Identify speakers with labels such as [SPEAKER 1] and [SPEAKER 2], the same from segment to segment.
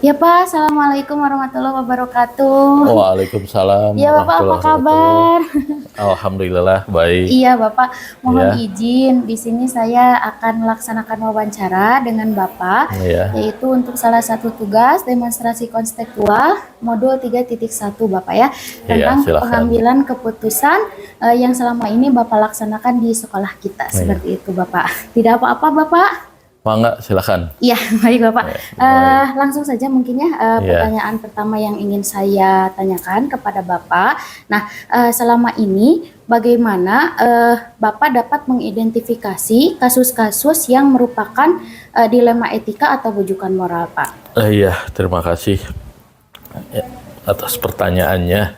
[SPEAKER 1] Ya Pak, Assalamualaikum warahmatullahi wabarakatuh.
[SPEAKER 2] Waalaikumsalam
[SPEAKER 1] Ya Bapak, apa
[SPEAKER 2] warahmatullahi
[SPEAKER 1] kabar?
[SPEAKER 2] wabarakatuh. Alhamdulillah baik.
[SPEAKER 1] Iya Bapak, mohon
[SPEAKER 2] Ya,
[SPEAKER 1] izin di sini saya akan melaksanakan wawancara dengan Bapak,
[SPEAKER 2] ya,
[SPEAKER 1] yaitu untuk salah satu tugas demonstrasi konseptual modul 3.1 Bapak ya,
[SPEAKER 2] ya,
[SPEAKER 1] tentang
[SPEAKER 2] silakan.
[SPEAKER 1] pengambilan keputusan yang selama ini Bapak laksanakan di sekolah kita, seperti itu Bapak. Tidak apa-apa Bapak?
[SPEAKER 2] Mangga silakan.
[SPEAKER 1] Iya, baik Bapak.
[SPEAKER 2] Ya, baik.
[SPEAKER 1] Langsung saja mungkin ya pertanyaan pertama yang ingin saya tanyakan kepada Bapak. Nah, selama ini bagaimana Bapak dapat mengidentifikasi kasus-kasus yang merupakan dilema etika atau bujukan moral, Pak?
[SPEAKER 2] Iya, terima kasih atas pertanyaannya.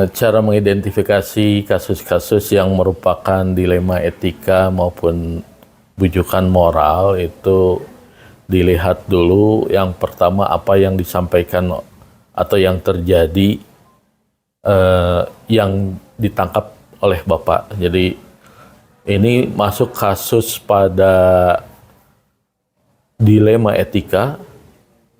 [SPEAKER 2] Cara mengidentifikasi kasus-kasus yang merupakan dilema etika maupun bujukan moral itu dilihat dulu yang pertama apa yang disampaikan atau yang terjadi yang ditangkap oleh Bapak. Jadi ini masuk kasus pada dilema etika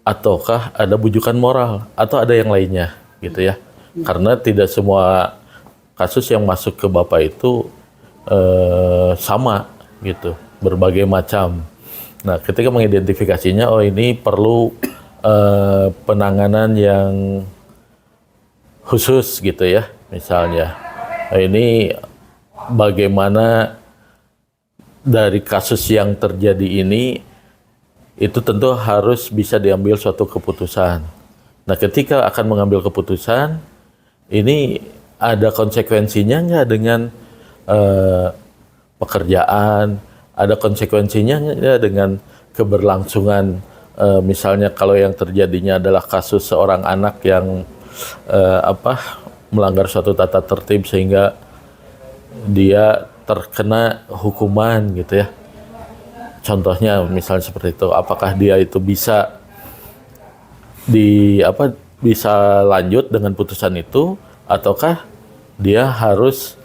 [SPEAKER 2] ataukah ada bujukan moral atau ada yang lainnya gitu ya. Karena tidak semua kasus yang masuk ke Bapak itu sama gitu, berbagai macam. Nah, ketika mengidentifikasinya, oh ini perlu penanganan yang khusus gitu ya, misalnya. Nah, ini bagaimana dari kasus yang terjadi ini, itu tentu harus bisa diambil suatu keputusan. Nah, ketika akan mengambil keputusan, ini ada konsekuensinya nggak dengan pekerjaan, ada konsekuensinya nggak dengan keberlangsungan, misalnya kalau yang terjadinya adalah kasus seorang anak yang melanggar suatu tata tertib sehingga dia terkena hukuman gitu ya. Contohnya misalnya seperti itu, apakah dia itu bisa bisa lanjut dengan putusan itu ataukah dia harus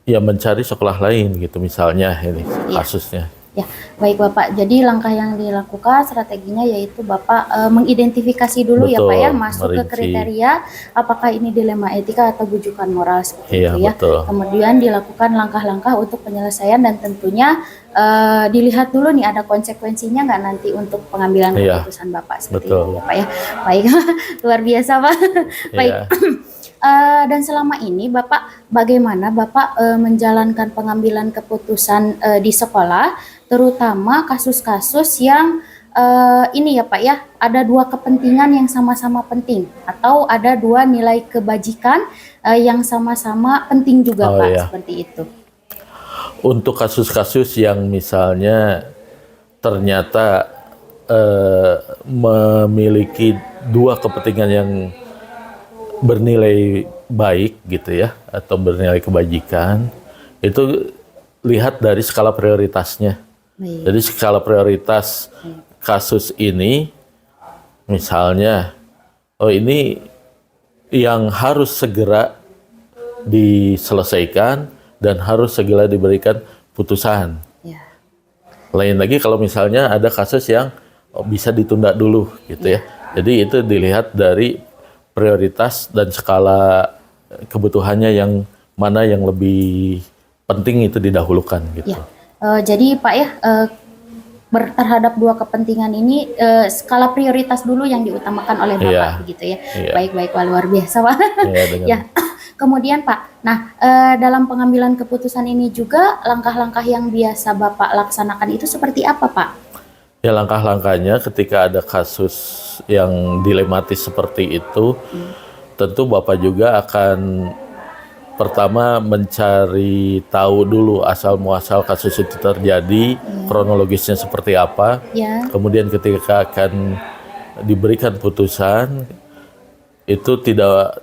[SPEAKER 2] ya mencari sekolah lain gitu misalnya ini kasusnya.
[SPEAKER 1] Ya, baik Bapak. Jadi langkah yang dilakukan strateginya yaitu Bapak mengidentifikasi dulu. Betul, ya Pak ya, masuk ke kriteria apakah ini dilema etika atau bujukan moral seperti itu ya. Betul. Kemudian dilakukan langkah-langkah untuk penyelesaian dan tentunya dilihat dulu nih ada konsekuensinya nggak nanti untuk pengambilan keputusan Bapak seperti itu ya Pak ya. Baik, luar biasa Pak. Baik. Dan selama ini Bapak bagaimana Bapak menjalankan pengambilan keputusan di sekolah, terutama kasus-kasus yang ini ya Pak ya, ada dua kepentingan yang sama-sama penting atau ada dua nilai kebajikan yang sama-sama penting juga Pak, seperti itu.
[SPEAKER 2] Untuk kasus-kasus yang misalnya ternyata memiliki dua kepentingan yang bernilai baik gitu ya, atau bernilai kebajikan, itu lihat dari skala prioritasnya. Jadi skala prioritas kasus ini, misalnya, oh ini yang harus segera diselesaikan dan harus segera diberikan putusan. Lain lagi kalau misalnya ada kasus yang bisa ditunda dulu gitu ya. Jadi itu dilihat dari prioritas dan skala kebutuhannya yang mana yang lebih penting itu didahulukan gitu.
[SPEAKER 1] Jadi Pak ya, terhadap dua kepentingan ini skala prioritas dulu yang diutamakan oleh Bapak begitu ya. Baik-baik, luar biasa Pak. Ya. Kemudian Pak, nah dalam pengambilan keputusan ini juga langkah-langkah yang biasa Bapak laksanakan itu seperti apa Pak?
[SPEAKER 2] Ya, langkah-langkahnya ketika ada kasus yang dilematis seperti itu, tentu Bapak juga akan pertama mencari tahu dulu asal muasal kasus itu terjadi, kronologisnya seperti apa.
[SPEAKER 1] Ya,
[SPEAKER 2] Kemudian ketika akan diberikan putusan, itu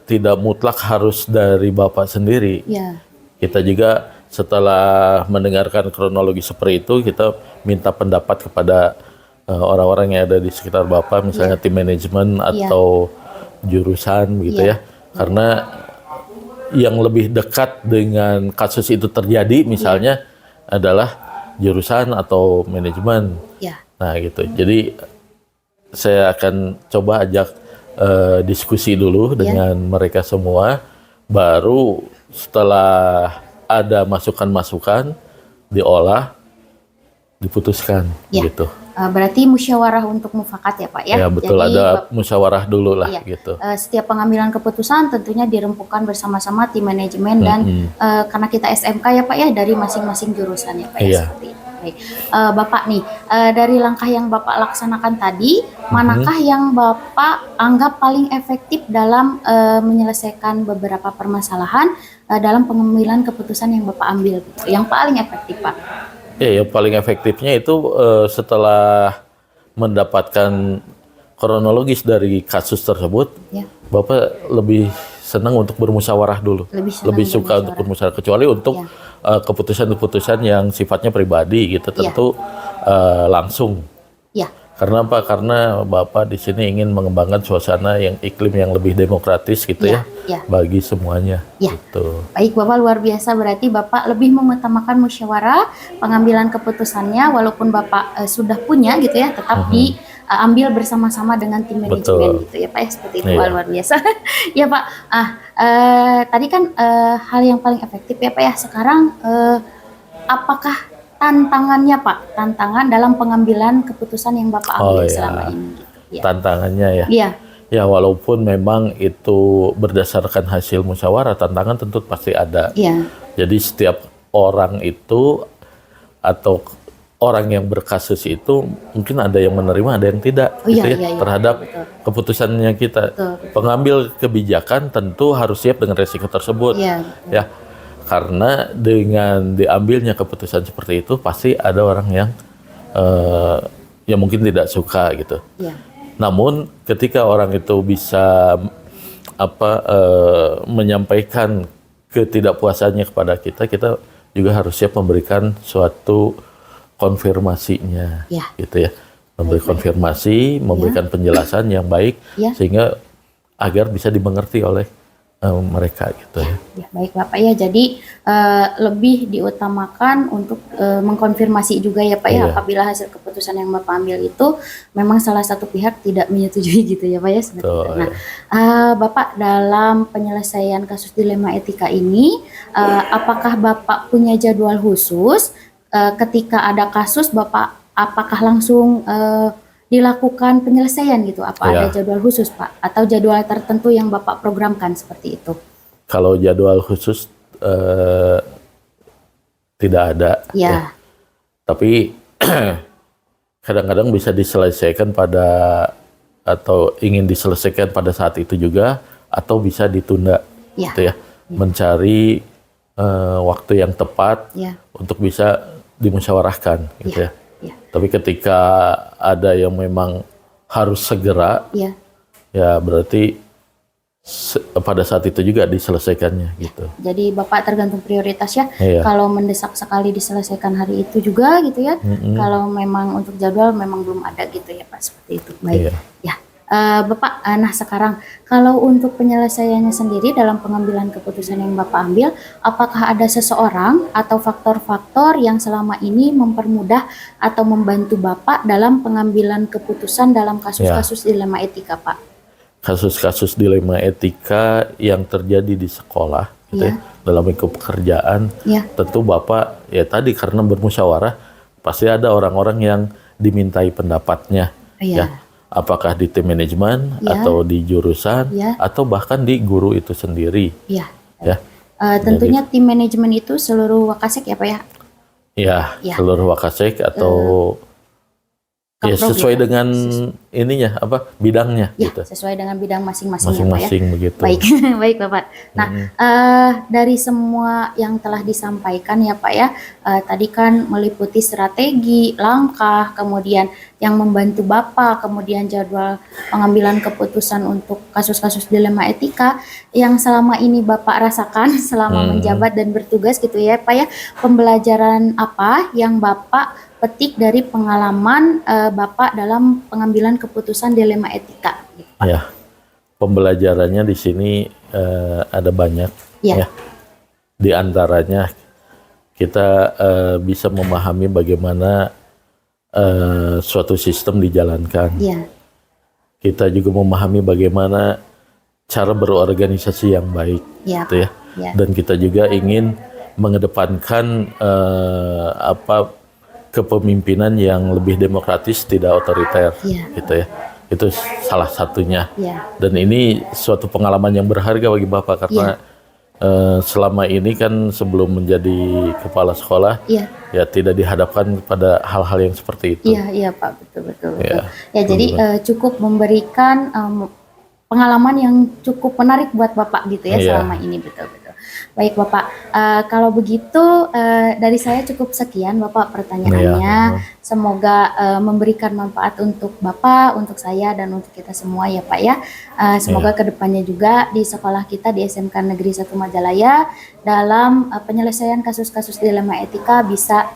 [SPEAKER 2] tidak mutlak harus dari Bapak sendiri.
[SPEAKER 1] ya,
[SPEAKER 2] Kita juga setelah mendengarkan kronologi seperti itu, kita minta pendapat kepada orang-orang yang ada di sekitar Bapak, misalnya tim manajemen atau jurusan gitu ya. Karena yang lebih dekat dengan kasus itu terjadi misalnya adalah jurusan atau manajemen.
[SPEAKER 1] ya,
[SPEAKER 2] Nah gitu. Jadi saya akan coba ajak diskusi dulu dengan mereka semua, baru setelah ada masukan-masukan diolah, diputuskan gitu.
[SPEAKER 1] Berarti musyawarah untuk mufakat ya Pak ya?
[SPEAKER 2] Ya betul,
[SPEAKER 1] Jadi,
[SPEAKER 2] ada musyawarah dulu lah
[SPEAKER 1] iya,
[SPEAKER 2] gitu.
[SPEAKER 1] setiap pengambilan keputusan tentunya dirempukan bersama-sama tim manajemen dan karena kita SMK ya Pak ya, dari masing-masing jurusan ya Pak ya,
[SPEAKER 2] Iya.
[SPEAKER 1] seperti itu. Baik. Bapak nih, dari langkah yang Bapak laksanakan tadi, manakah yang Bapak anggap paling efektif dalam menyelesaikan beberapa permasalahan dalam pengambilan keputusan yang Bapak ambil gitu? Yang paling efektif Pak?
[SPEAKER 2] Ya, yang paling efektifnya itu setelah mendapatkan kronologis dari kasus tersebut,
[SPEAKER 1] Ya.
[SPEAKER 2] Bapak lebih senang untuk bermusyawarah dulu.
[SPEAKER 1] Lebih senang
[SPEAKER 2] Suka untuk bermusyawarah, kecuali untuk keputusan-keputusan yang sifatnya pribadi gitu, tentu langsung.
[SPEAKER 1] Ya.
[SPEAKER 2] Karena apa? Karena Bapak di sini ingin mengembangkan suasana yang iklim yang lebih demokratis gitu ya, bagi semuanya. Gitu.
[SPEAKER 1] Baik Bapak, luar biasa, berarti Bapak lebih mengutamakan musyawarah pengambilan keputusannya, walaupun Bapak sudah punya gitu ya, tetap diambil bersama-sama dengan tim manajemen gitu ya Pak ya, seperti itu. Wah, luar biasa. Ya Pak, tadi kan hal yang paling efektif ya Pak ya, sekarang apakah tantangannya Pak, tantangan dalam pengambilan keputusan yang Bapak ambil selama ini gitu.
[SPEAKER 2] Tantangannya ya.
[SPEAKER 1] Iya.
[SPEAKER 2] Ya, walaupun memang itu berdasarkan hasil musyawarah, tantangan tentu pasti ada.
[SPEAKER 1] Iya.
[SPEAKER 2] Jadi setiap orang itu atau orang yang berkasus itu mungkin ada yang menerima, ada yang tidak gitu ya, terhadap keputusannya kita. Pengambil kebijakan tentu harus siap dengan resiko tersebut. Ya. Karena dengan diambilnya keputusan seperti itu pasti ada orang yang ya mungkin tidak suka gitu. Namun ketika orang itu bisa menyampaikan ketidakpuasannya kepada kita, kita juga harus siap memberikan suatu konfirmasinya, gitu ya. Memberi konfirmasi, memberikan penjelasan yang baik sehingga agar bisa dimengerti oleh mereka gitu ya.
[SPEAKER 1] Baik Bapak ya, jadi lebih diutamakan untuk mengkonfirmasi juga ya Pak ya, apabila hasil keputusan yang Bapak ambil itu memang salah satu pihak tidak menyetujui gitu ya Pak ya. Nah, Bapak dalam penyelesaian kasus dilema etika ini, apakah Bapak punya jadwal khusus ketika ada kasus, Bapak apakah langsung dilakukan penyelesaian gitu? Apa ada jadwal khusus Pak? Atau jadwal tertentu yang Bapak programkan seperti itu?
[SPEAKER 2] Kalau jadwal khusus tidak ada. Ya. Tapi kadang-kadang bisa diselesaikan atau ingin diselesaikan pada saat itu juga, atau bisa ditunda. Gitu ya. Mencari waktu yang tepat untuk bisa dimusyawarahkan gitu ya. Tapi ketika ada yang memang harus segera, ya berarti pada saat itu juga diselesaikannya gitu.
[SPEAKER 1] Jadi Bapak tergantung prioritas ya. Kalau mendesak sekali diselesaikan hari itu juga gitu ya. Kalau memang untuk jadwal memang belum ada gitu ya Pak, seperti itu. Baik. Ya. Bapak, nah sekarang kalau untuk penyelesaiannya sendiri dalam pengambilan keputusan yang Bapak ambil, apakah ada seseorang atau faktor-faktor yang selama ini mempermudah atau membantu Bapak dalam pengambilan keputusan dalam kasus-kasus dilema etika Pak?
[SPEAKER 2] Kasus-kasus dilema etika yang terjadi di sekolah, gitu ya, dalam lingkup pekerjaan, tentu Bapak ya tadi karena bermusyawarah pasti ada orang-orang yang dimintai pendapatnya, ya. Apakah di tim manajemen atau di jurusan atau bahkan di guru itu sendiri. Ya.
[SPEAKER 1] Tentunya jadi, tim manajemen itu seluruh Wakasek ya Pak ya?
[SPEAKER 2] Ya, seluruh Wakasek atau Ya, sesuai dengan ininya apa bidangnya
[SPEAKER 1] ya,
[SPEAKER 2] gitu.
[SPEAKER 1] Sesuai dengan bidang masing-masing
[SPEAKER 2] Masing-masing
[SPEAKER 1] ya, Pak, ya.
[SPEAKER 2] begitu.
[SPEAKER 1] Baik, baik Bapak. Nah, dari semua yang telah disampaikan ya Pak ya, tadi kan meliputi strategi, langkah, kemudian yang membantu Bapak, kemudian jadwal pengambilan keputusan untuk kasus-kasus dilema etika yang selama ini Bapak rasakan selama menjabat dan bertugas gitu ya Pak ya. Pembelajaran apa yang Bapak petik dari pengalaman Bapak dalam pengambilan keputusan dilema etika? Gitu, Pak.
[SPEAKER 2] Ya, pembelajarannya di sini ada banyak. Ya. Di antaranya kita bisa memahami bagaimana suatu sistem dijalankan.
[SPEAKER 1] Ya.
[SPEAKER 2] Kita juga memahami bagaimana cara berorganisasi yang baik, gitu ya. Dan kita juga ingin mengedepankan kepemimpinan yang lebih demokratis, tidak otoriter, gitu ya. Itu salah satunya. Dan ini suatu pengalaman yang berharga bagi Bapak karena selama ini kan sebelum menjadi kepala sekolah, ya tidak dihadapkan kepada hal-hal yang seperti itu.
[SPEAKER 1] Iya Pak, betul. Ya, jadi cukup memberikan pengalaman yang cukup menarik buat Bapak gitu ya selama ini, betul. Baik Bapak, kalau begitu dari saya cukup sekian Bapak pertanyaannya. Semoga memberikan manfaat untuk Bapak, untuk saya, dan untuk kita semua ya Pak ya. Semoga kedepannya juga di sekolah kita di SMK Negeri 1 Majalaya dalam penyelesaian kasus-kasus dilema etika bisa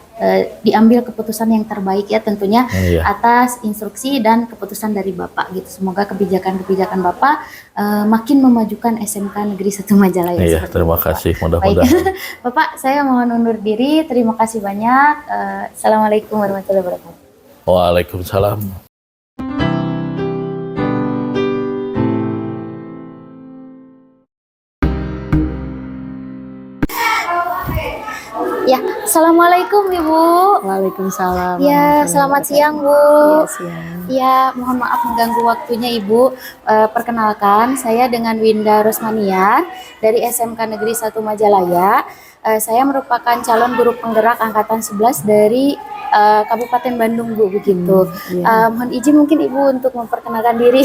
[SPEAKER 1] diambil keputusan yang terbaik ya tentunya atas instruksi dan keputusan dari Bapak gitu. Semoga kebijakan-kebijakan Bapak makin memajukan SMK Negeri 1 Majalaya.
[SPEAKER 2] Iya, terima kasih. Mudah-mudahan.
[SPEAKER 1] Bapak, saya mohon undur diri. Terima kasih banyak. Assalamualaikum warahmatullahi wabarakatuh.
[SPEAKER 2] Waalaikumsalam.
[SPEAKER 1] Ya, assalamualaikum Ibu.
[SPEAKER 3] Waalaikumsalam.
[SPEAKER 1] Ya, selamat siang Bu.
[SPEAKER 3] Ya, siang.
[SPEAKER 1] Ya, mohon maaf mengganggu waktunya Ibu. Perkenalkan, saya dengan Winda Rosmaniar dari SMK Negeri 1 Majalaya. Saya merupakan calon guru penggerak angkatan 11 dari Kabupaten Bandung Bu, begitu. Mohon izin mungkin Ibu untuk memperkenalkan diri.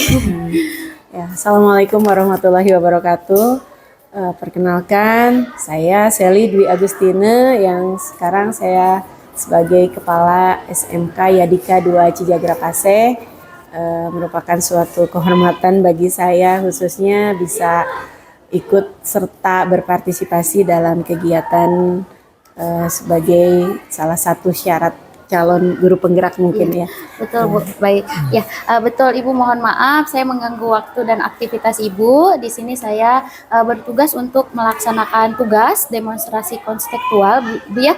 [SPEAKER 3] Ya, assalamualaikum warahmatullahi wabarakatuh. Perkenalkan, saya Sally Dwi Agustine yang sekarang saya sebagai Kepala SMK Yadika 2 Cijagra Pase. Merupakan suatu kehormatan bagi saya khususnya bisa ikut serta berpartisipasi dalam kegiatan sebagai salah satu syarat calon guru penggerak mungkin ya.
[SPEAKER 1] Betul Bu, baik. Ya, betul Ibu, mohon maaf saya mengganggu waktu dan aktivitas Ibu. Di sini saya bertugas untuk melaksanakan tugas demonstrasi konstekstual Bu ya.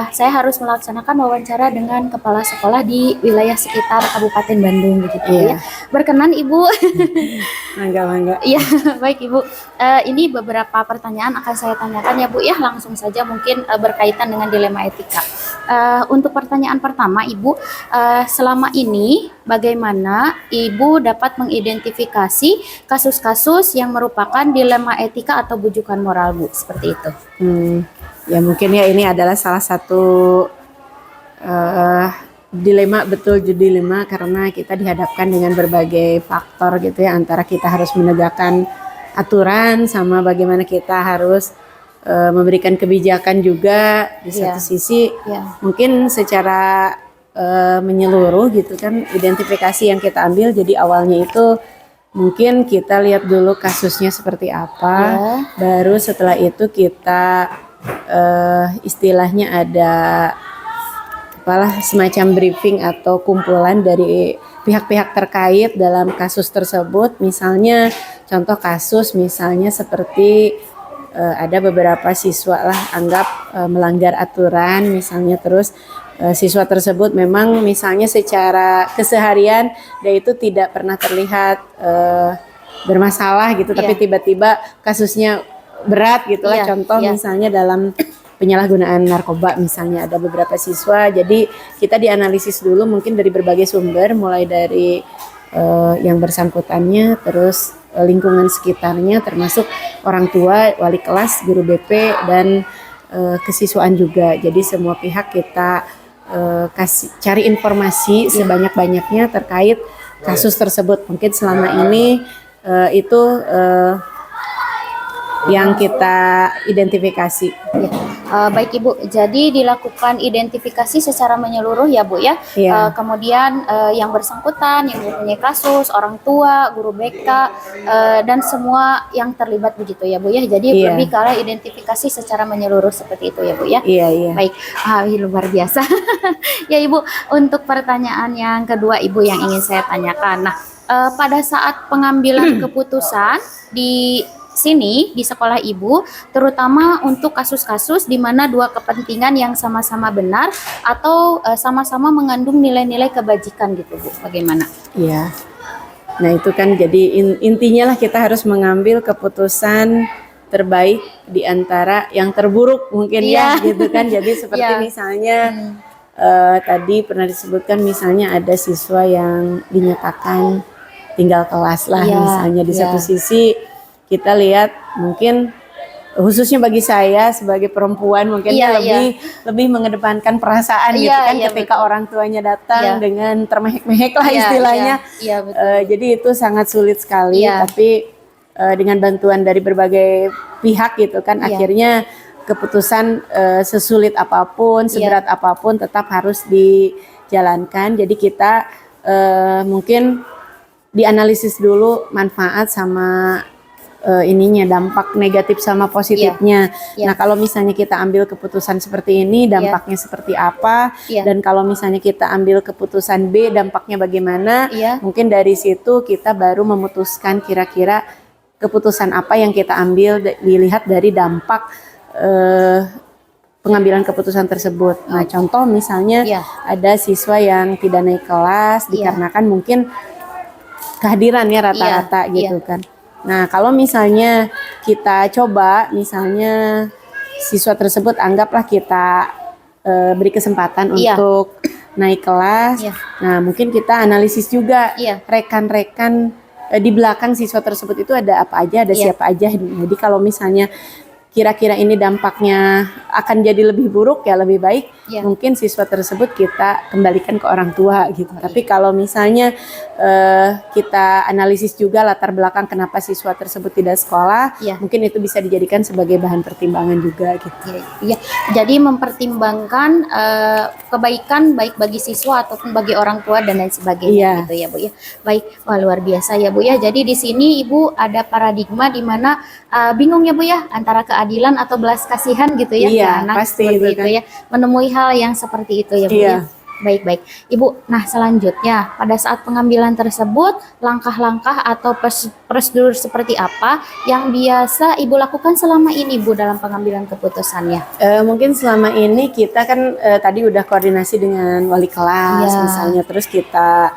[SPEAKER 1] Saya harus melaksanakan wawancara dengan kepala sekolah di wilayah sekitar Kabupaten Bandung begitu ya. Berkenan Ibu?
[SPEAKER 3] Mangga.
[SPEAKER 1] Iya, baik Ibu. Ini beberapa pertanyaan akan saya tanyakan ya Bu ya, langsung saja mungkin berkaitan dengan dilema etika. Untuk pertanyaan pertama Ibu, selama ini bagaimana Ibu dapat mengidentifikasi kasus-kasus yang merupakan dilema etika atau bujukan moral Bu, seperti itu?
[SPEAKER 3] Ya mungkin ya ini adalah salah satu dilema, betul dilema karena kita dihadapkan dengan berbagai faktor gitu ya, antara kita harus menegakkan aturan sama bagaimana kita harus memberikan kebijakan juga di satu sisi. Mungkin secara menyeluruh gitu kan, identifikasi yang kita ambil jadi awalnya itu mungkin kita lihat dulu kasusnya seperti apa, baru setelah itu kita istilahnya ada semacam briefing atau kumpulan dari pihak-pihak terkait dalam kasus tersebut. Misalnya contoh kasus misalnya seperti ada beberapa siswa lah anggap melanggar aturan misalnya, terus siswa tersebut memang misalnya secara keseharian dia itu tidak pernah terlihat bermasalah gitu, tapi tiba-tiba kasusnya berat gitulah. Contoh misalnya dalam penyalahgunaan narkoba misalnya ada beberapa siswa, jadi kita dianalisis dulu mungkin dari berbagai sumber, mulai dari yang bersangkutannya, terus lingkungan sekitarnya termasuk orang tua, wali kelas, guru BP, dan kesiswaan juga. Jadi semua pihak kita cari informasi sebanyak-banyaknya terkait kasus tersebut. Mungkin selama ini itu yang kita identifikasi.
[SPEAKER 1] Ya. Baik Ibu, jadi dilakukan identifikasi secara menyeluruh ya Bu ya.
[SPEAKER 3] Iya.
[SPEAKER 1] Kemudian yang bersangkutan, yang mempunyai kasus, orang tua, guru BK, dan semua yang terlibat begitu ya Bu ya. Jadi
[SPEAKER 3] Iya.
[SPEAKER 1] lebih ke arah identifikasi secara menyeluruh seperti itu ya Bu ya.
[SPEAKER 3] Iya, iya.
[SPEAKER 1] Baik, luar biasa. Ya Ibu, untuk pertanyaan yang kedua Ibu yang ingin saya tanyakan. Nah, pada saat pengambilan keputusan di sini di sekolah Ibu, terutama untuk kasus-kasus di mana dua kepentingan yang sama-sama benar atau sama-sama mengandung nilai-nilai kebajikan gitu Bu, bagaimana?
[SPEAKER 3] Iya. Nah itu kan jadi intinya lah kita harus mengambil keputusan terbaik di antara yang terburuk mungkin ya gitu kan. Jadi seperti misalnya tadi pernah disebutkan misalnya ada siswa yang dinyatakan tinggal kelas lah misalnya di satu sisi kita lihat mungkin khususnya bagi saya sebagai perempuan mungkin lebih mengedepankan perasaan gitu kan ketika betul. Orang tuanya datang dengan termehek-mehek lah istilahnya. Jadi itu sangat sulit sekali tapi dengan bantuan dari berbagai pihak gitu kan akhirnya keputusan sesulit apapun, seberat apapun tetap harus dijalankan. Jadi kita mungkin dianalisis dulu manfaat sama dampak negatif sama positifnya. Nah kalau misalnya kita ambil keputusan seperti ini dampaknya seperti apa dan kalau misalnya kita ambil keputusan B dampaknya bagaimana, mungkin dari situ kita baru memutuskan kira-kira keputusan apa yang kita ambil dilihat dari dampak pengambilan keputusan tersebut. Nah contoh misalnya ada siswa yang tidak naik kelas dikarenakan mungkin kehadirannya rata-rata gitu kan. Nah, kalau misalnya kita coba, misalnya siswa tersebut anggaplah kita beri kesempatan untuk naik kelas. Nah, mungkin kita analisis juga rekan-rekan di belakang siswa tersebut itu ada apa aja, ada siapa aja. Jadi kalau misalnya kira-kira ini dampaknya akan jadi lebih buruk ya lebih baik mungkin siswa tersebut kita kembalikan ke orang tua gitu. Tapi kalau misalnya kita analisis juga latar belakang kenapa siswa tersebut tidak sekolah, mungkin itu bisa dijadikan sebagai bahan pertimbangan juga gitu.
[SPEAKER 1] Jadi mempertimbangkan kebaikan baik bagi siswa ataupun bagi orang tua dan lain sebagainya gitu ya Bu ya. Baik, wah luar biasa ya Bu ya. Jadi di sini Ibu ada paradigma di mana bingung ya Bu ya antara keadilan atau belas kasihan gitu ya ke anak
[SPEAKER 3] pasti
[SPEAKER 1] seperti itu ya. Menemui hal yang seperti itu ya Bu ya. Baik-baik. Ibu, nah selanjutnya pada saat pengambilan tersebut langkah-langkah atau prosedur seperti apa yang biasa Ibu lakukan selama ini Bu dalam pengambilan keputusannya?
[SPEAKER 3] Mungkin selama ini kita kan tadi udah koordinasi dengan wali kelas misalnya, terus kita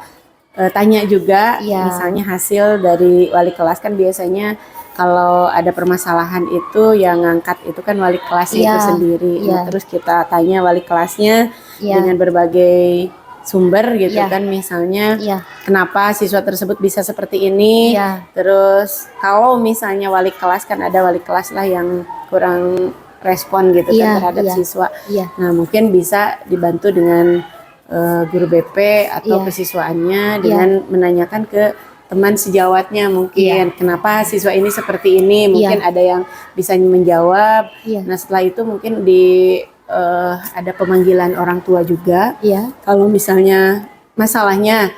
[SPEAKER 3] tanya juga misalnya hasil dari wali kelas kan biasanya kalau ada permasalahan itu yang ngangkat itu kan wali kelas itu sendiri. Nah, terus kita tanya wali kelasnya dengan berbagai sumber gitu kan misalnya kenapa siswa tersebut bisa seperti ini. Terus kalau misalnya wali kelas kan ada wali kelas lah yang kurang respon gitu kan terhadap siswa. Nah, mungkin bisa dibantu dengan guru BP atau kesiswaannya dengan menanyakan ke teman sejawatnya mungkin kenapa siswa ini seperti ini, mungkin ada yang bisa menjawab. Nah setelah itu mungkin ada pemanggilan orang tua juga. Kalau misalnya masalahnya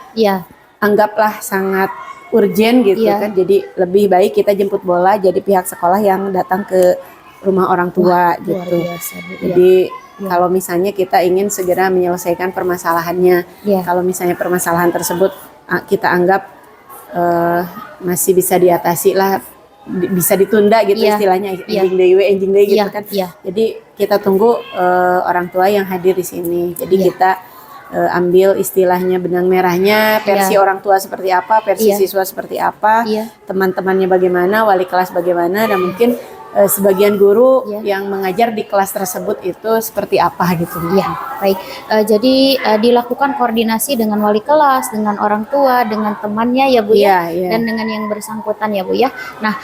[SPEAKER 3] anggaplah sangat urgen gitu kan, jadi lebih baik kita jemput bola jadi pihak sekolah yang datang ke rumah orang tua gitu. Jadi kalau misalnya kita ingin segera menyelesaikan permasalahannya, kalau misalnya permasalahan tersebut kita anggap masih bisa diatasi lah, bisa ditunda gitu istilahnya, enjing deui gitu kan. Jadi kita tunggu orang tua yang hadir di sini. Jadi kita ambil istilahnya benang merahnya, versi orang tua seperti apa, versi siswa seperti apa, teman-temannya bagaimana, wali kelas bagaimana, dan mungkin sebagian guru
[SPEAKER 1] Ya.
[SPEAKER 3] yang mengajar di kelas tersebut itu seperti apa gitu.
[SPEAKER 1] Ya, baik. Jadi dilakukan koordinasi dengan wali kelas, dengan orang tua, dengan temannya ya Bu ya,
[SPEAKER 3] Iya, iya.
[SPEAKER 1] dan dengan yang bersangkutan ya Bu ya. Nah,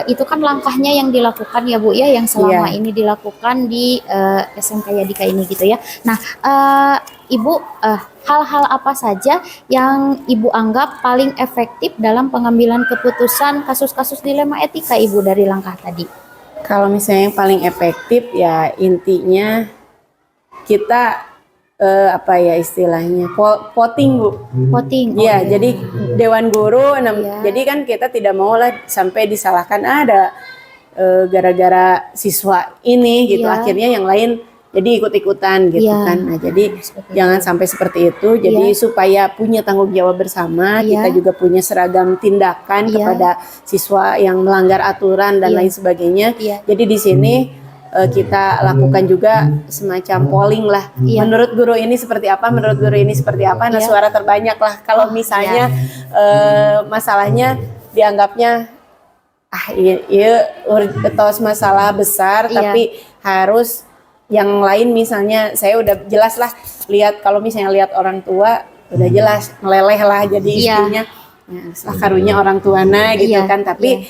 [SPEAKER 1] itu kan langkahnya yang dilakukan ya Bu ya, yang selama
[SPEAKER 3] Iya.
[SPEAKER 1] ini dilakukan di SMK Yadika ini gitu ya. Nah, Ibu, hal-hal apa saja yang Ibu anggap paling efektif dalam pengambilan keputusan kasus-kasus dilema etika Ibu dari langkah tadi?
[SPEAKER 3] Kalau misalnya yang paling efektif ya intinya kita apa ya istilahnya voting Bu.
[SPEAKER 1] Voting.
[SPEAKER 3] Iya, jadi dewan guru.
[SPEAKER 1] Iya.
[SPEAKER 3] Jadi kan kita tidak mau lah sampai disalahkan ada gara-gara siswa ini gitu.
[SPEAKER 1] Iya.
[SPEAKER 3] Akhirnya yang lain jadi ikut-ikutan gitu
[SPEAKER 1] Iya.
[SPEAKER 3] kan. Nah, jadi
[SPEAKER 1] Seperti
[SPEAKER 3] jangan sampai seperti itu. Jadi
[SPEAKER 1] Iya.
[SPEAKER 3] supaya punya tanggung jawab bersama,
[SPEAKER 1] Iya.
[SPEAKER 3] kita juga punya seragam tindakan
[SPEAKER 1] Iya.
[SPEAKER 3] kepada siswa yang melanggar aturan dan
[SPEAKER 1] Iya.
[SPEAKER 3] lain sebagainya.
[SPEAKER 1] Iya.
[SPEAKER 3] Jadi di sini kita lakukan juga semacam polling lah.
[SPEAKER 1] Iya.
[SPEAKER 3] Menurut guru ini seperti apa? Menurut guru ini seperti apa? Nah,
[SPEAKER 1] Iya.
[SPEAKER 3] suara terbanyak lah. Kalau misalnya masalahnya dianggapnya iya tos masalah besar,
[SPEAKER 1] Iya.
[SPEAKER 3] tapi harus yang lain misalnya saya udah jelas lah lihat kalau misalnya lihat orang tua udah jelas meleleh lah jadi
[SPEAKER 1] Iya.
[SPEAKER 3] istrinya. Nah, salah karunya orang tuana gitu
[SPEAKER 1] Iya,
[SPEAKER 3] kan, tapi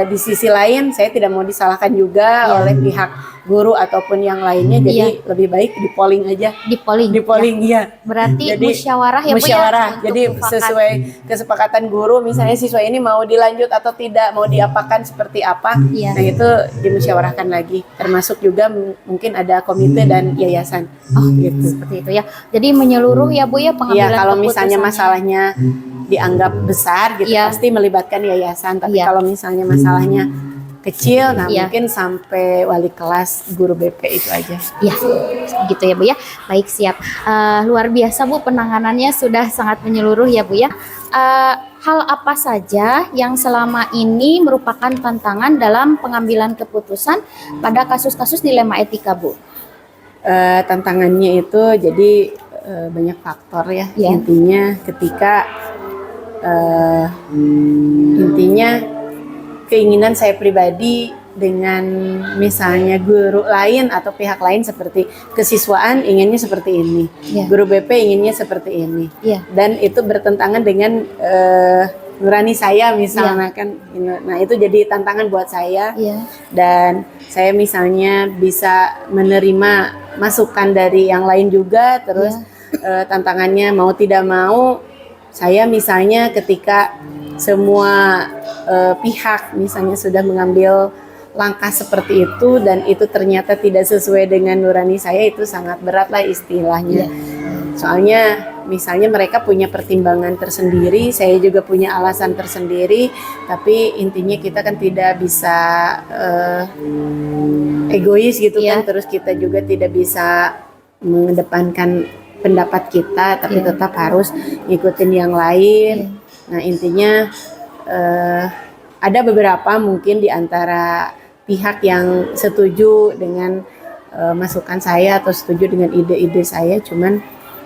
[SPEAKER 3] di sisi lain saya tidak mau disalahkan juga
[SPEAKER 1] Iya.
[SPEAKER 3] oleh pihak guru ataupun yang lainnya, jadi lebih baik di polling aja.
[SPEAKER 1] Di polling.
[SPEAKER 3] Di polling iya.
[SPEAKER 1] Berarti
[SPEAKER 3] Jadi,
[SPEAKER 1] musyawarah ya Bu ya,
[SPEAKER 3] musyawarah.
[SPEAKER 1] untuk
[SPEAKER 3] Jadi
[SPEAKER 1] mufakat.
[SPEAKER 3] sesuai kesepakatan guru, misalnya siswa ini mau dilanjut atau tidak, mau diapakan seperti apa.
[SPEAKER 1] Iya.
[SPEAKER 3] Nah itu dimusyawarahkan lagi. Termasuk juga mungkin ada komite dan yayasan.
[SPEAKER 1] Oh
[SPEAKER 3] Gitu.
[SPEAKER 1] seperti itu ya. Jadi menyeluruh ya Bu ya
[SPEAKER 3] Iya,
[SPEAKER 1] pengambilan
[SPEAKER 3] kalau misalnya
[SPEAKER 1] keputusannya.
[SPEAKER 3] masalahnya dianggap besar gitu,
[SPEAKER 1] Iya.
[SPEAKER 3] pasti melibatkan yayasan. Tapi
[SPEAKER 1] Iya.
[SPEAKER 3] kalau misalnya masalahnya kecil, nah
[SPEAKER 1] Iya.
[SPEAKER 3] mungkin sampai wali kelas, guru BP itu aja.
[SPEAKER 1] Ya, gitu ya Bu ya. Baik, siap. Luar biasa Bu, penanganannya sudah sangat menyeluruh ya Bu ya. Hal apa saja yang selama ini merupakan tantangan dalam pengambilan keputusan pada kasus-kasus dilema etika Bu?
[SPEAKER 3] Tantangannya itu jadi banyak faktor ya.
[SPEAKER 1] Iya.
[SPEAKER 3] Intinya ketika intinya keinginan saya pribadi dengan misalnya guru lain atau pihak lain seperti kesiswaan inginnya seperti ini,
[SPEAKER 1] Iya.
[SPEAKER 3] guru BP inginnya seperti ini,
[SPEAKER 1] Iya.
[SPEAKER 3] dan itu bertentangan dengan nurani saya misalnya kan. Nah itu jadi tantangan buat saya.
[SPEAKER 1] Iya.
[SPEAKER 3] Dan saya misalnya bisa menerima masukan dari yang lain juga. Terus tantangannya mau tidak mau saya misalnya ketika semua pihak misalnya sudah mengambil langkah seperti itu dan itu ternyata tidak sesuai dengan nurani saya, itu sangat berat lah istilahnya. Soalnya misalnya mereka punya pertimbangan tersendiri, saya juga punya alasan tersendiri, tapi intinya kita kan tidak bisa egois gitu kan, terus kita juga tidak bisa mengedepankan pendapat kita, tapi tetap harus ngikutin yang lain. Nah intinya ada beberapa mungkin di antara pihak yang setuju dengan masukan saya atau setuju dengan ide-ide saya, cuman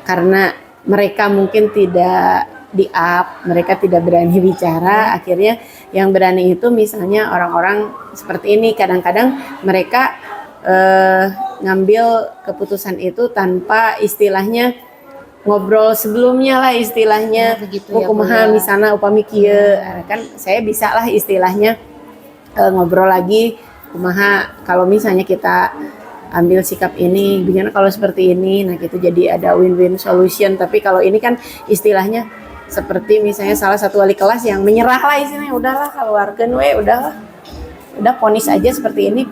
[SPEAKER 3] karena mereka mungkin tidak di-up, mereka tidak berani bicara, akhirnya yang berani itu misalnya orang-orang seperti ini. Kadang-kadang mereka ngambil keputusan itu tanpa istilahnya ngobrol sebelumnya lah istilahnya.
[SPEAKER 1] Begitu ya,
[SPEAKER 3] kumaha
[SPEAKER 1] Bu, ya.
[SPEAKER 3] misalnya upami kieu, kan saya bisa lah istilahnya ngobrol lagi kumaha kalau misalnya kita ambil sikap ini, gimana kalau seperti ini, nah gitu, jadi ada win-win solution. Tapi kalau ini kan istilahnya seperti misalnya salah satu wali kelas yang menyerah lah istilahnya, udahlah keluarkan udahlah, udah vonis aja seperti ini,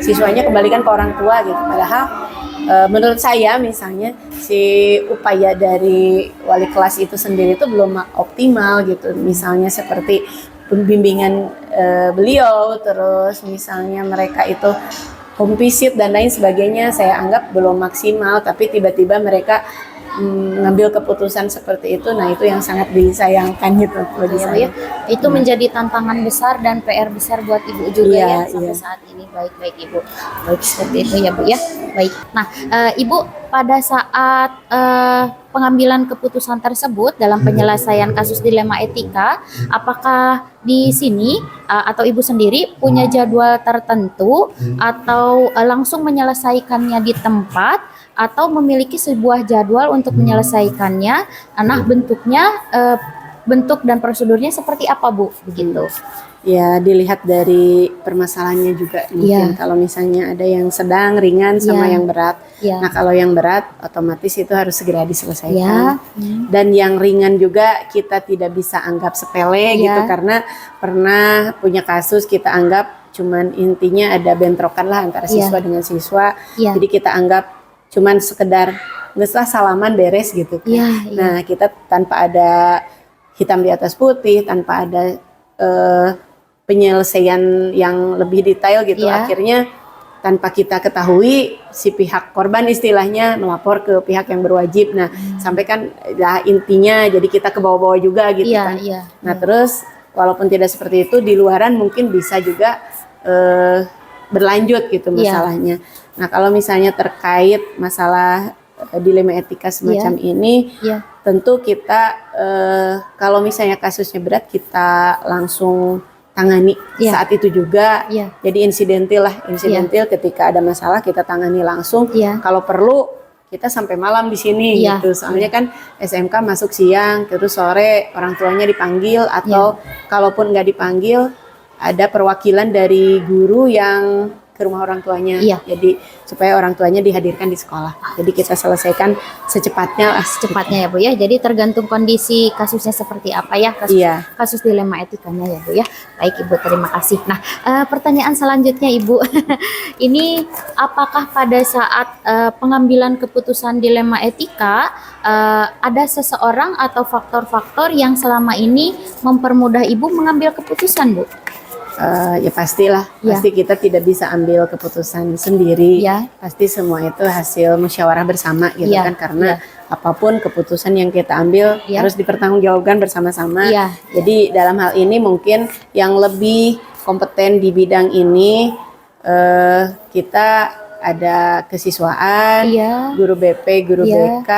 [SPEAKER 3] siswanya kembalikan ke orang tua gitu. Padahal menurut saya misalnya si upaya dari wali kelas itu sendiri itu belum optimal gitu. Misalnya seperti pembimbingan beliau, terus misalnya mereka itu home visit dan lain sebagainya, saya anggap belum maksimal. Tapi tiba-tiba mereka ngambil keputusan seperti itu, nah itu yang sangat disayangkan gitu bagi
[SPEAKER 1] Ya, Bu,
[SPEAKER 3] saya.
[SPEAKER 1] ya. Itu menjadi tantangan besar dan PR besar buat Ibu juga
[SPEAKER 3] Iya,
[SPEAKER 1] ya sampai
[SPEAKER 3] iya.
[SPEAKER 1] saat ini. Baik Ibu. Baik, seperti itu ya Bu ya. Baik. Nah, Ibu pada saat pengambilan keputusan tersebut dalam penyelesaian kasus dilema etika, apakah di sini atau Ibu sendiri punya jadwal tertentu atau langsung menyelesaikannya di tempat atau memiliki sebuah jadwal untuk menyelesaikannya? Nah, bentuk dan prosedurnya seperti apa, Bu? Begitu.
[SPEAKER 3] Ya, dilihat dari permasalahannya juga mungkin. Kalau misalnya ada yang sedang, ringan, sama yang berat. Nah, kalau yang berat otomatis itu harus segera diselesaikan. Dan yang ringan juga kita tidak bisa anggap sepele gitu, karena pernah punya kasus kita anggap cuman intinya ada bentrokan lah antara siswa dengan siswa. Jadi kita anggap cuman sekedar nggak salaman beres gitu. Nah, kita tanpa ada hitam di atas putih, tanpa ada penyelesaian yang lebih detail gitu, akhirnya tanpa kita ketahui si pihak korban istilahnya melapor ke pihak yang berwajib. Nah, sampai kan ya intinya jadi kita ke bawah-bawah juga gitu kan. Nah, terus walaupun tidak seperti itu, di luaran mungkin bisa juga berlanjut gitu masalahnya. Nah, kalau misalnya terkait masalah dilema etika semacam ini, tentu kita kalau misalnya kasusnya berat kita langsung tangani saat itu juga. Jadi insidentil ketika ada masalah kita tangani langsung. Kalau perlu kita sampai malam di sini gitu. Soalnya kan SMK masuk siang, terus sore orang tuanya dipanggil, atau kalaupun nggak dipanggil ada perwakilan dari guru yang ke rumah orang tuanya. Jadi supaya orang tuanya dihadirkan di sekolah. Jadi kita selesaikan secepatnya
[SPEAKER 1] ya, Bu ya. Jadi tergantung kondisi kasusnya seperti apa ya, kasus dilema etikanya ya, Bu ya. Baik, Ibu, terima kasih. Nah, pertanyaan selanjutnya, Ibu. Ini apakah pada saat pengambilan keputusan dilema etika ada seseorang atau faktor-faktor yang selama ini mempermudah Ibu mengambil keputusan, Bu?
[SPEAKER 3] Ya pastilah, pasti kita tidak bisa ambil keputusan sendiri. Pasti semua itu hasil musyawarah bersama gitu kan, karena apapun keputusan yang kita ambil harus dipertanggungjawabkan bersama-sama. Jadi dalam hal ini mungkin yang lebih kompeten di bidang ini kita ada kesiswaan, guru BP, guru BK,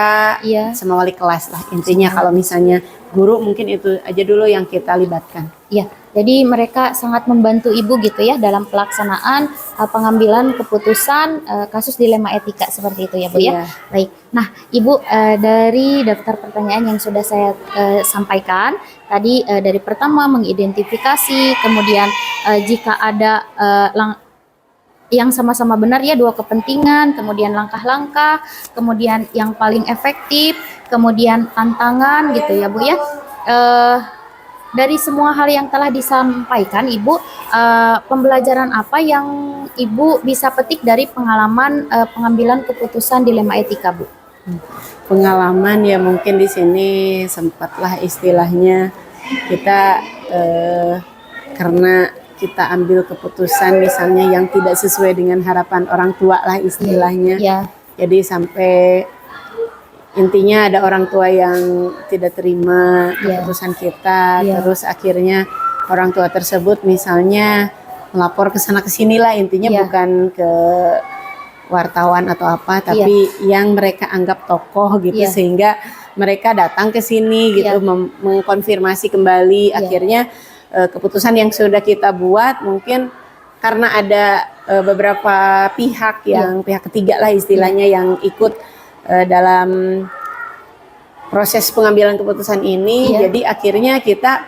[SPEAKER 3] sama wali kelas lah. Intinya kalau misalnya guru mungkin itu aja dulu yang kita libatkan.
[SPEAKER 1] Jadi mereka sangat membantu Ibu gitu ya dalam pelaksanaan pengambilan keputusan kasus dilema etika seperti itu ya, Bu ya. Baik. Nah, Ibu, dari daftar pertanyaan yang sudah saya sampaikan tadi, dari pertama mengidentifikasi, kemudian jika ada yang sama-sama benar ya, dua kepentingan, kemudian langkah-langkah, kemudian yang paling efektif, kemudian tantangan gitu ya, Bu ya. Dari semua hal yang telah disampaikan, Ibu, pembelajaran apa yang Ibu bisa petik dari pengalaman pengambilan keputusan dilema etika, Bu?
[SPEAKER 3] Pengalaman ya mungkin di sini sempatlah istilahnya kita karena kita ambil keputusan misalnya yang tidak sesuai dengan harapan orang tua lah istilahnya. Jadi sampai intinya ada orang tua yang tidak terima keputusan kita, terus akhirnya orang tua tersebut misalnya melapor ke sana ke sini lah, intinya bukan ke wartawan atau apa, tapi yang mereka anggap tokoh gitu, sehingga mereka datang ke sini gitu mengkonfirmasi kembali. Akhirnya keputusan yang sudah kita buat mungkin karena ada beberapa pihak yang pihak ketiga lah istilahnya yang ikut dalam proses pengambilan keputusan ini, jadi akhirnya kita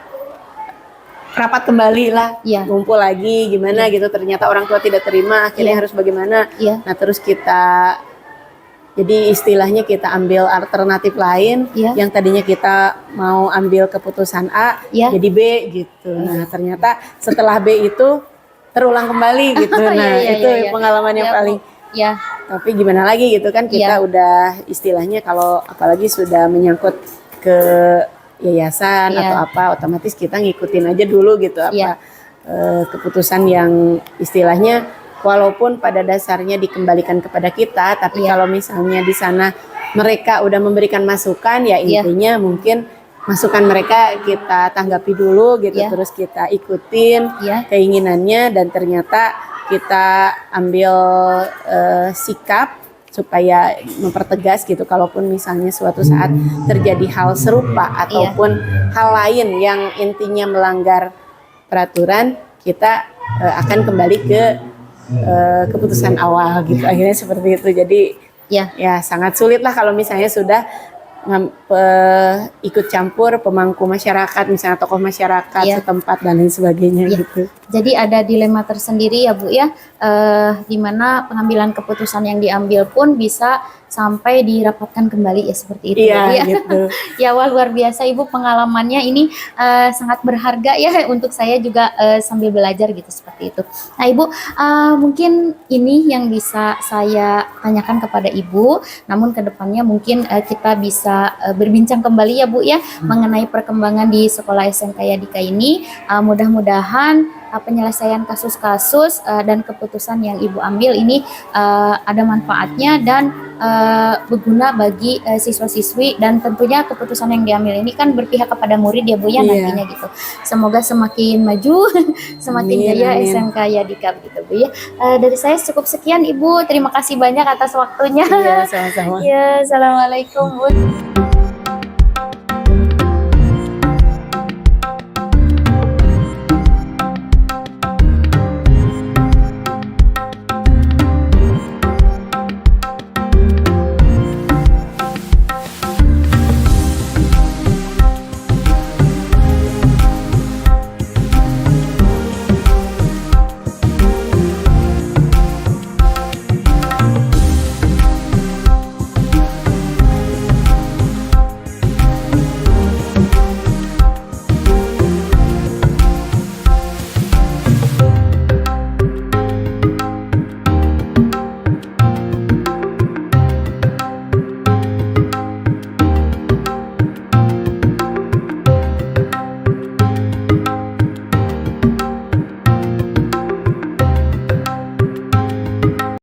[SPEAKER 3] rapat kembali lah, ngumpul lagi gimana gitu, ternyata orang tua tidak terima, akhirnya harus bagaimana. Nah terus kita jadi istilahnya kita ambil alternatif lain, yang tadinya kita mau ambil keputusan A jadi B gitu. Nah ternyata setelah B itu terulang kembali gitu. Nah itu pengalaman yang paling tapi gimana lagi gitu kan, kita udah istilahnya kalau apalagi sudah menyangkut ke yayasan atau apa, otomatis kita ngikutin aja dulu gitu apa keputusan yang istilahnya walaupun pada dasarnya dikembalikan kepada kita, tapi kalau misalnya di sana mereka udah memberikan masukan, ya intinya mungkin masukan mereka kita tanggapi dulu gitu, terus kita ikutin keinginannya, dan ternyata kita ambil sikap supaya mempertegas gitu, kalaupun misalnya suatu saat terjadi hal serupa ataupun hal lain yang intinya melanggar peraturan, kita akan kembali ke keputusan awal gitu. Akhirnya seperti itu. Jadi ya sangat sulit lah kalau misalnya sudah ikut campur pemangku masyarakat, misalnya tokoh masyarakat setempat dan lain sebagainya gitu.
[SPEAKER 1] Jadi ada dilema tersendiri ya Bu ya, di mana pengambilan keputusan yang diambil pun bisa sampai dirapatkan kembali ya, seperti itu ya.
[SPEAKER 3] Gitu.
[SPEAKER 1] Ya wah, luar biasa Ibu pengalamannya ini, sangat berharga ya untuk saya juga sambil belajar gitu, seperti itu. Nah Ibu, mungkin ini yang bisa saya tanyakan kepada Ibu, namun kedepannya mungkin kita bisa berbincang kembali ya Bu ya mengenai perkembangan di sekolah SMK Yadika ini. Mudah-mudahan penyelesaian kasus-kasus dan keputusan yang Ibu ambil ini ada manfaatnya dan berguna bagi siswa-siswi, dan tentunya keputusan yang diambil ini kan berpihak kepada murid ya Bu ya nantinya gitu. Semoga semakin maju, semakin jaya SMK Yadika begitu Bu ya. Dari saya cukup sekian Ibu, terima kasih banyak atas waktunya.
[SPEAKER 3] Iya, sama-sama.
[SPEAKER 1] Ya, assalamualaikum Bu.